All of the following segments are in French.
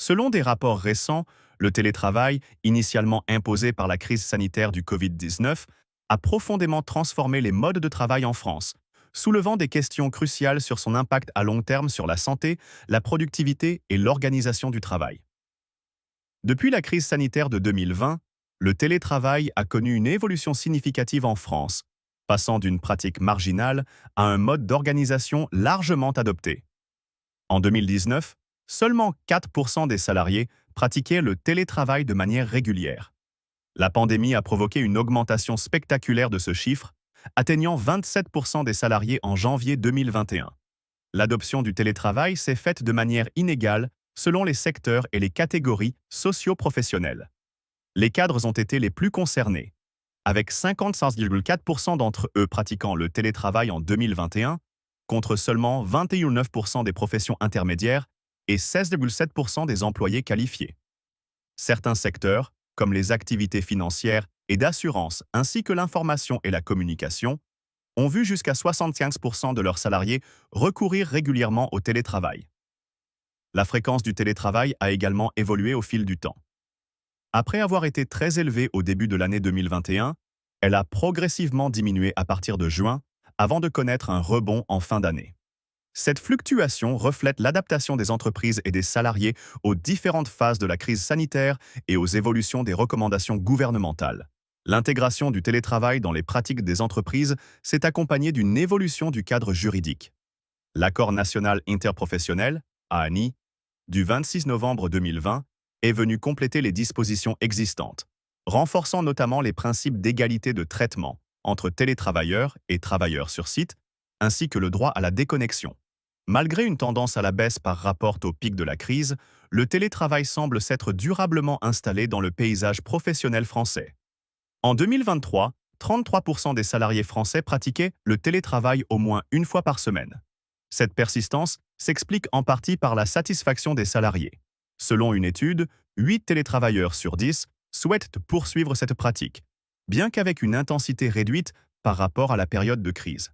Selon des rapports récents, le télétravail, initialement imposé par la crise sanitaire du Covid-19, a profondément transformé les modes de travail en France, soulevant des questions cruciales sur son impact à long terme sur la santé, la productivité et l'organisation du travail. Depuis la crise sanitaire de 2020, le télétravail a connu une évolution significative en France, passant d'une pratique marginale à un mode d'organisation largement adopté. En 2019, seulement 4% des salariés pratiquaient le télétravail de manière régulière. La pandémie a provoqué une augmentation spectaculaire de ce chiffre, atteignant 27% des salariés en janvier 2021. L'adoption du télétravail s'est faite de manière inégale selon les secteurs et les catégories socio-professionnelles. Les cadres ont été les plus concernés, avec 55,4% d'entre eux pratiquant le télétravail en 2021, contre seulement 21,9% des professions intermédiaires et 16,7% des employés qualifiés. Certains secteurs, comme les activités financières et d'assurance ainsi que l'information et la communication, ont vu jusqu'à 75% de leurs salariés recourir régulièrement au télétravail. La fréquence du télétravail a également évolué au fil du temps. Après avoir été très élevée au début de l'année 2021, elle a progressivement diminué à partir de juin, avant de connaître un rebond en fin d'année. Cette fluctuation reflète l'adaptation des entreprises et des salariés aux différentes phases de la crise sanitaire et aux évolutions des recommandations gouvernementales. L'intégration du télétravail dans les pratiques des entreprises s'est accompagnée d'une évolution du cadre juridique. L'Accord national interprofessionnel, ANI, du 26 novembre 2020 est venu compléter les dispositions existantes, renforçant notamment les principes d'égalité de traitement entre télétravailleurs et travailleurs sur site, ainsi que le droit à la déconnexion. Malgré une tendance à la baisse par rapport au pic de la crise, le télétravail semble s'être durablement installé dans le paysage professionnel français. En 2023, 33% des salariés français pratiquaient le télétravail au moins une fois par semaine. Cette persistance s'explique en partie par la satisfaction des salariés. Selon une étude, 8 télétravailleurs sur 10 souhaitent poursuivre cette pratique, bien qu'avec une intensité réduite par rapport à la période de crise.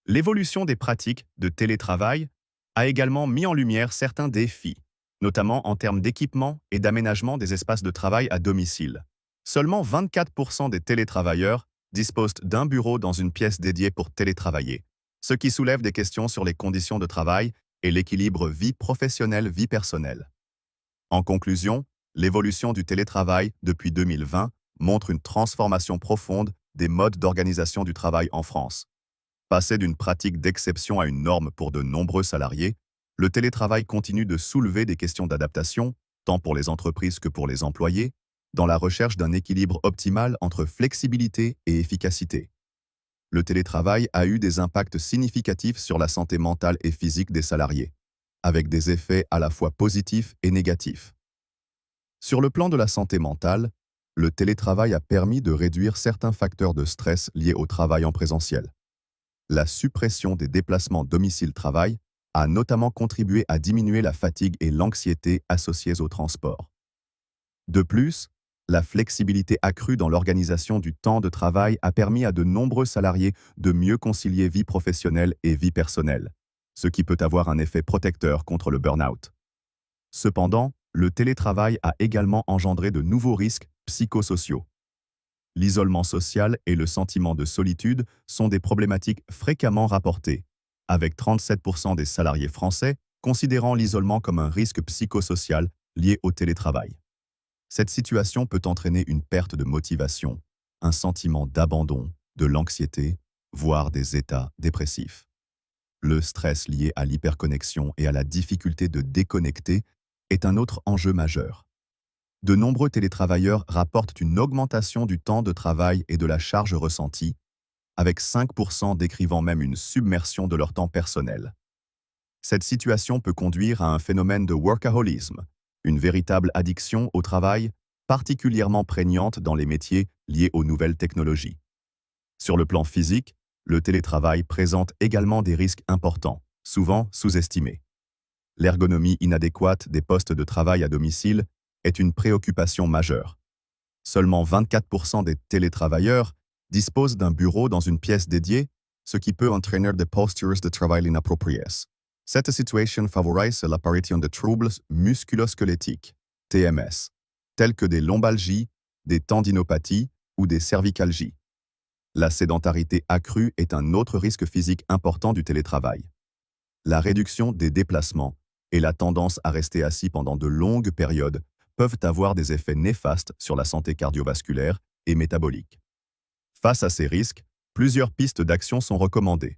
L'évolution des pratiques de télétravail a également mis en lumière certains défis, notamment en termes d'équipement et d'aménagement des espaces de travail à domicile. Seulement 24% des télétravailleurs disposent d'un bureau dans une pièce dédiée pour télétravailler, ce qui soulève des questions sur les conditions de travail et l'équilibre vie professionnelle-vie personnelle. En conclusion, l'évolution du télétravail depuis 2020 montre une transformation profonde des modes d'organisation du travail en France. Passé d'une pratique d'exception à une norme pour de nombreux salariés, le télétravail continue de soulever des questions d'adaptation, tant pour les entreprises que pour les employés, dans la recherche d'un équilibre optimal entre flexibilité et efficacité. Le télétravail a eu des impacts significatifs sur la santé mentale et physique des salariés, avec des effets à la fois positifs et négatifs. Sur le plan de la santé mentale, le télétravail a permis de réduire certains facteurs de stress liés au travail en présentiel. La suppression des déplacements domicile-travail a notamment contribué à diminuer la fatigue et l'anxiété associées au transport. De plus, la flexibilité accrue dans l'organisation du temps de travail a permis à de nombreux salariés de mieux concilier vie professionnelle et vie personnelle, ce qui peut avoir un effet protecteur contre le burn-out. Cependant, le télétravail a également engendré de nouveaux risques psychosociaux. L'isolement social et le sentiment de solitude sont des problématiques fréquemment rapportées, avec 37% des salariés français considérant l'isolement comme un risque psychosocial lié au télétravail. Cette situation peut entraîner une perte de motivation, un sentiment d'abandon, de l'anxiété, voire des états dépressifs. Le stress lié à l'hyperconnexion et à la difficulté de déconnecter est un autre enjeu majeur. De nombreux télétravailleurs rapportent une augmentation du temps de travail et de la charge ressentie, avec 5% décrivant même une submersion de leur temps personnel. Cette situation peut conduire à un phénomène de workaholisme, une véritable addiction au travail, particulièrement prégnante dans les métiers liés aux nouvelles technologies. Sur le plan physique, le télétravail présente également des risques importants, souvent sous-estimés. L'ergonomie inadéquate des postes de travail à domicile est une préoccupation majeure. Seulement 24% des télétravailleurs disposent d'un bureau dans une pièce dédiée, ce qui peut entraîner des postures de travail inappropriées. Cette situation favorise l'apparition de troubles musculosquelettiques, TMS, tels que des lombalgies, des tendinopathies ou des cervicalgies. La sédentarité accrue est un autre risque physique important du télétravail. La réduction des déplacements et la tendance à rester assis pendant de longues périodes peuvent avoir des effets néfastes sur la santé cardiovasculaire et métabolique. Face à ces risques, plusieurs pistes d'action sont recommandées.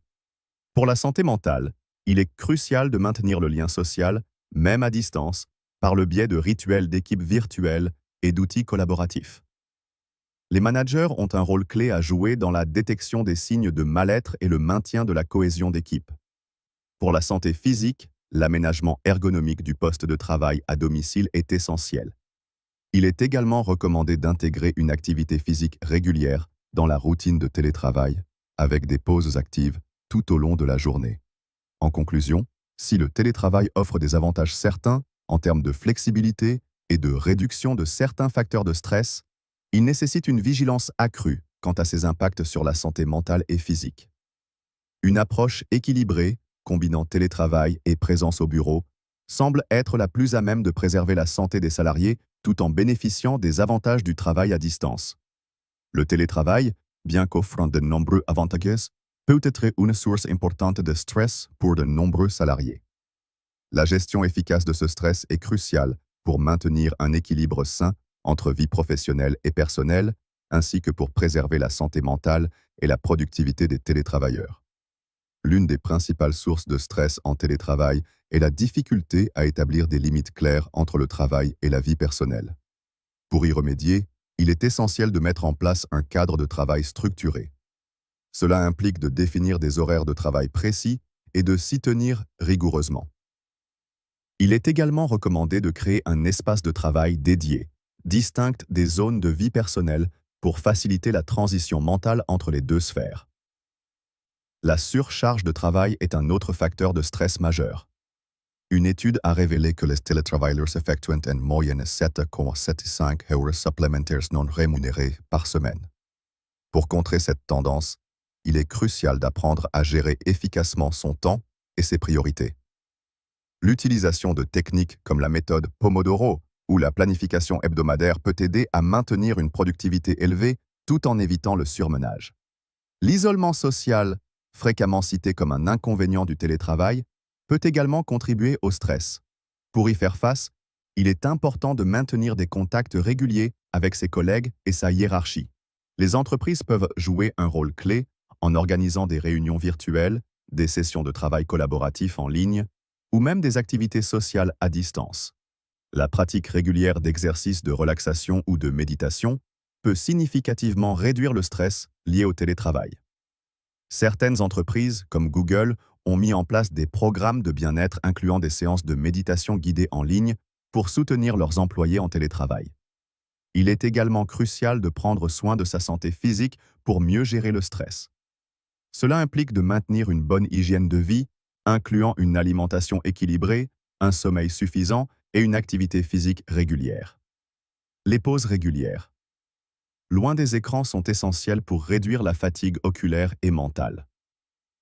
Pour la santé mentale, il est crucial de maintenir le lien social, même à distance, par le biais de rituels d'équipe virtuels et d'outils collaboratifs. Les managers ont un rôle clé à jouer dans la détection des signes de mal-être et le maintien de la cohésion d'équipe. Pour la santé physique, l'aménagement ergonomique du poste de travail à domicile est essentiel. Il est également recommandé d'intégrer une activité physique régulière dans la routine de télétravail, avec des pauses actives tout au long de la journée. En conclusion, si le télétravail offre des avantages certains en termes de flexibilité et de réduction de certains facteurs de stress, il nécessite une vigilance accrue quant à ses impacts sur la santé mentale et physique. Une approche équilibrée, combinant télétravail et présence au bureau, semble être la plus à même de préserver la santé des salariés tout en bénéficiant des avantages du travail à distance. Le télétravail, bien qu'offrant de nombreux avantages, peut être une source importante de stress pour de nombreux salariés. La gestion efficace de ce stress est cruciale pour maintenir un équilibre sain entre vie professionnelle et personnelle, ainsi que pour préserver la santé mentale et la productivité des télétravailleurs. L'une des principales sources de stress en télétravail est la difficulté à établir des limites claires entre le travail et la vie personnelle. Pour y remédier, il est essentiel de mettre en place un cadre de travail structuré. Cela implique de définir des horaires de travail précis et de s'y tenir rigoureusement. Il est également recommandé de créer un espace de travail dédié, distinct des zones de vie personnelle pour faciliter la transition mentale entre les deux sphères. La surcharge de travail est un autre facteur de stress majeur. Une étude a révélé que les télétravailleurs effectuent en moyenne 7,75 heures supplémentaires non rémunérées par semaine. Pour contrer cette tendance, il est crucial d'apprendre à gérer efficacement son temps et ses priorités. L'utilisation de techniques comme la méthode Pomodoro ou la planification hebdomadaire peut aider à maintenir une productivité élevée tout en évitant le surmenage. L'isolement social, fréquemment cité comme un inconvénient du télétravail, peut également contribuer au stress. Pour y faire face, il est important de maintenir des contacts réguliers avec ses collègues et sa hiérarchie. Les entreprises peuvent jouer un rôle clé en organisant des réunions virtuelles, des sessions de travail collaboratif en ligne ou même des activités sociales à distance. La pratique régulière d'exercices de relaxation ou de méditation peut significativement réduire le stress lié au télétravail. Certaines entreprises, comme Google, ont mis en place des programmes de bien-être incluant des séances de méditation guidées en ligne pour soutenir leurs employés en télétravail. Il est également crucial de prendre soin de sa santé physique pour mieux gérer le stress. Cela implique de maintenir une bonne hygiène de vie, incluant une alimentation équilibrée, un sommeil suffisant et une activité physique régulière. Les pauses régulières. Loin des écrans sont essentielles pour réduire la fatigue oculaire et mentale.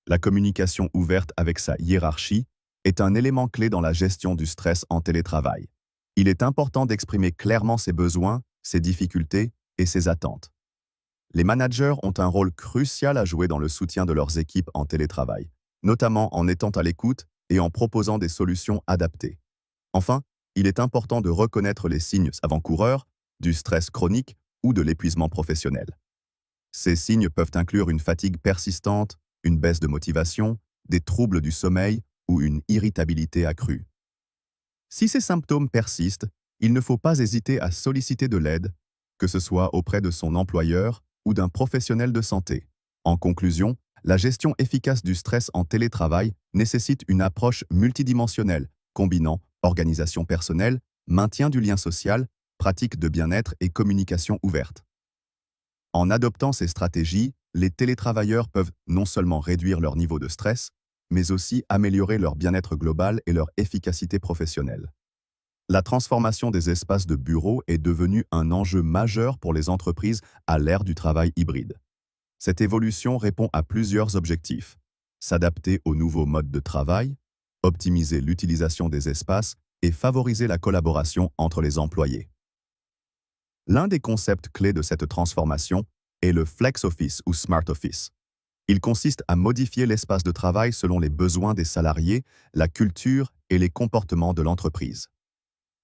La communication ouverte avec sa hiérarchie est un élément clé dans la gestion du stress en télétravail. Il est important d'exprimer clairement ses besoins, ses difficultés et ses attentes. Les managers ont un rôle crucial à jouer dans le soutien de leurs équipes en télétravail, notamment en étant à l'écoute et en proposant des solutions adaptées. Enfin, il est important de reconnaître les signes avant-coureurs du stress chronique ou de l'épuisement professionnel. Ces signes peuvent inclure une fatigue persistante, une baisse de motivation, des troubles du sommeil ou une irritabilité accrue. Si ces symptômes persistent, il ne faut pas hésiter à solliciter de l'aide, que ce soit auprès de son employeur ou d'un professionnel de santé. En conclusion, la gestion efficace du stress en télétravail nécessite une approche multidimensionnelle, combinant organisation personnelle, maintien du lien social, pratique de bien-être et communication ouverte. En adoptant ces stratégies, les télétravailleurs peuvent non seulement réduire leur niveau de stress, mais aussi améliorer leur bien-être global et leur efficacité professionnelle. La transformation des espaces de bureau est devenue un enjeu majeur pour les entreprises à l'ère du travail hybride. Cette évolution répond à plusieurs objectifs: s'adapter aux nouveaux modes de travail, optimiser l'utilisation des espaces et favoriser la collaboration entre les employés. L'un des concepts clés de cette transformation est le Flex Office ou Smart Office. Il consiste à modifier l'espace de travail selon les besoins des salariés, la culture et les comportements de l'entreprise.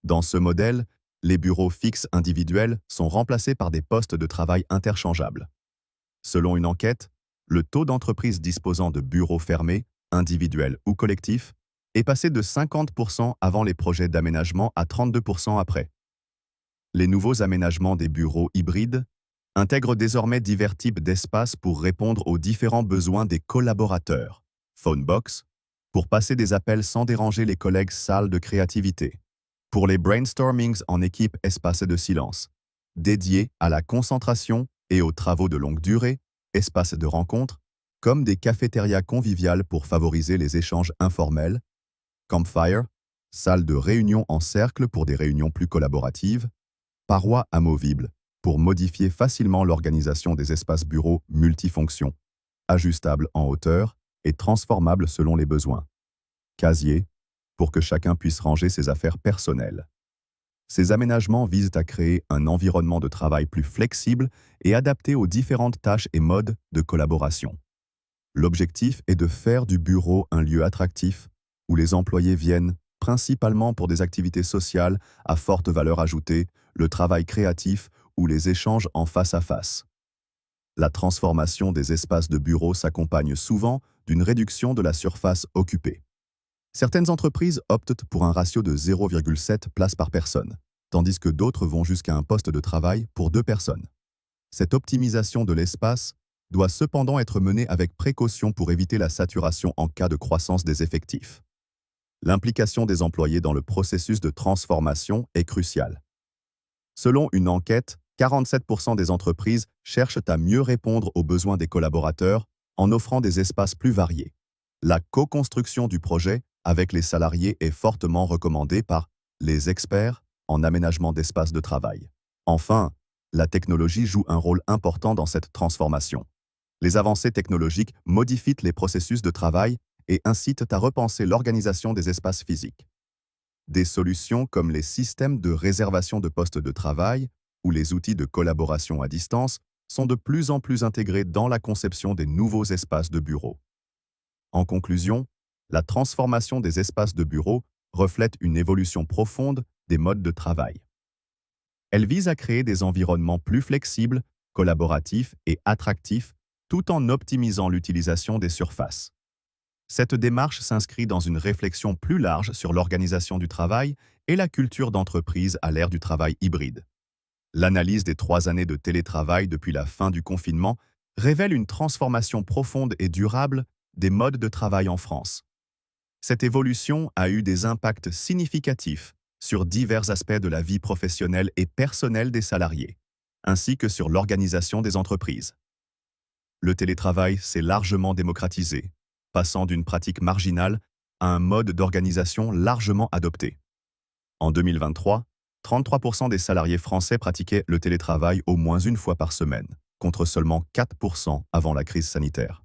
Dans ce modèle, les bureaux fixes individuels sont remplacés par des postes de travail interchangeables. Selon une enquête, le taux d'entreprises disposant de bureaux fermés, individuels ou collectifs, est passé de 50% avant les projets d'aménagement à 32% après. Les nouveaux aménagements des bureaux hybrides intègrent désormais divers types d'espaces pour répondre aux différents besoins des collaborateurs. Phonebox, pour passer des appels sans déranger les collègues, salle de créativité. Pour les brainstormings en équipe, espace de silence. Dédiés à la concentration et aux travaux de longue durée, espaces de rencontre, comme des cafétérias conviviales pour favoriser les échanges informels. Campfire, salle de réunion en cercle pour des réunions plus collaboratives. Parois amovibles, pour modifier facilement l'organisation des espaces bureaux multifonctions, ajustables en hauteur et transformables selon les besoins. Casier, pour que chacun puisse ranger ses affaires personnelles. Ces aménagements visent à créer un environnement de travail plus flexible et adapté aux différentes tâches et modes de collaboration. L'objectif est de faire du bureau un lieu attractif où les employés viennent principalement pour des activités sociales à forte valeur ajoutée, le travail créatif ou les échanges en face à face. La transformation des espaces de bureau s'accompagne souvent d'une réduction de la surface occupée. Certaines entreprises optent pour un ratio de 0,7 places par personne, tandis que d'autres vont jusqu'à un poste de travail pour 2 personnes. Cette optimisation de l'espace doit cependant être menée avec précaution pour éviter la saturation en cas de croissance des effectifs. L'implication des employés dans le processus de transformation est cruciale. Selon une enquête, 47% des entreprises cherchent à mieux répondre aux besoins des collaborateurs en offrant des espaces plus variés. La co-construction du projet avec les salariés est fortement recommandée par les experts en aménagement d'espaces de travail. Enfin, la technologie joue un rôle important dans cette transformation. Les avancées technologiques modifient les processus de travail et incitent à repenser l'organisation des espaces physiques. Des solutions comme les systèmes de réservation de postes de travail ou les outils de collaboration à distance sont de plus en plus intégrés dans la conception des nouveaux espaces de bureau. En conclusion, la transformation des espaces de bureau reflète une évolution profonde des modes de travail. Elle vise à créer des environnements plus flexibles, collaboratifs et attractifs, tout en optimisant l'utilisation des surfaces. Cette démarche s'inscrit dans une réflexion plus large sur l'organisation du travail et la culture d'entreprise à l'ère du travail hybride. L'analyse des 3 années de télétravail depuis la fin du confinement révèle une transformation profonde et durable des modes de travail en France. Cette évolution a eu des impacts significatifs sur divers aspects de la vie professionnelle et personnelle des salariés, ainsi que sur l'organisation des entreprises. Le télétravail s'est largement démocratisé, passant d'une pratique marginale à un mode d'organisation largement adopté. En 2023, 33% des salariés français pratiquaient le télétravail au moins une fois par semaine, contre seulement 4% avant la crise sanitaire.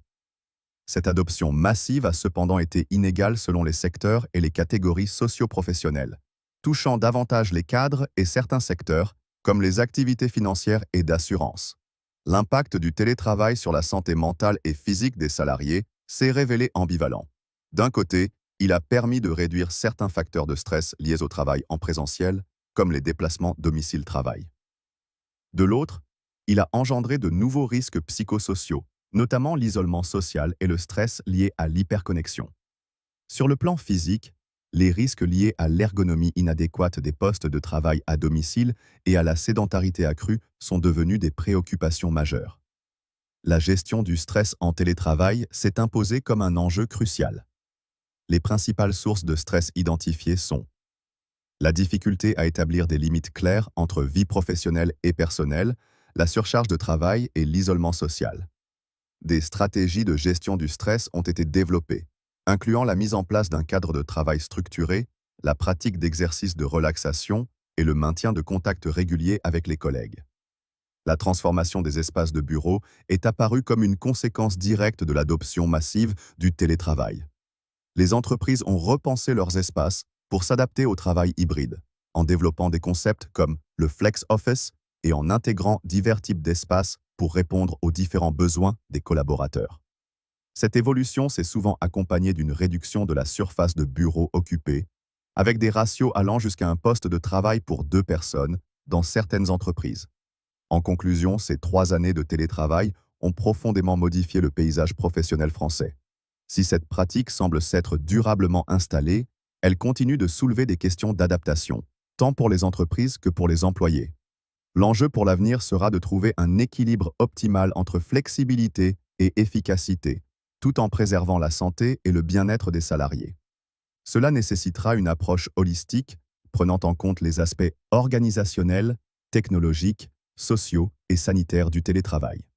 Cette adoption massive a cependant été inégale selon les secteurs et les catégories socio-professionnelles, touchant davantage les cadres et certains secteurs, comme les activités financières et d'assurance. L'impact du télétravail sur la santé mentale et physique des salariés s'est révélé ambivalent. D'un côté, il a permis de réduire certains facteurs de stress liés au travail en présentiel, comme les déplacements domicile-travail. De l'autre, il a engendré de nouveaux risques psychosociaux, notamment l'isolement social et le stress lié à l'hyperconnexion. Sur le plan physique, les risques liés à l'ergonomie inadéquate des postes de travail à domicile et à la sédentarité accrue sont devenus des préoccupations majeures. La gestion du stress en télétravail s'est imposée comme un enjeu crucial. Les principales sources de stress identifiées sont la difficulté à établir des limites claires entre vie professionnelle et personnelle, la surcharge de travail et l'isolement social. Des stratégies de gestion du stress ont été développées, incluant la mise en place d'un cadre de travail structuré, la pratique d'exercices de relaxation et le maintien de contacts réguliers avec les collègues. La transformation des espaces de bureau est apparue comme une conséquence directe de l'adoption massive du télétravail. Les entreprises ont repensé leurs espaces pour s'adapter au travail hybride, en développant des concepts comme le flex office et en intégrant divers types d'espaces pour répondre aux différents besoins des collaborateurs. Cette évolution s'est souvent accompagnée d'une réduction de la surface de bureau occupée, avec des ratios allant jusqu'à un poste de travail pour 2 personnes dans certaines entreprises. En conclusion, ces 3 années de télétravail ont profondément modifié le paysage professionnel français. Si cette pratique semble s'être durablement installée, elle continue de soulever des questions d'adaptation, tant pour les entreprises que pour les employés. L'enjeu pour l'avenir sera de trouver un équilibre optimal entre flexibilité et efficacité, tout en préservant la santé et le bien-être des salariés. Cela nécessitera une approche holistique, prenant en compte les aspects organisationnels, technologiques, sociaux et sanitaires du télétravail.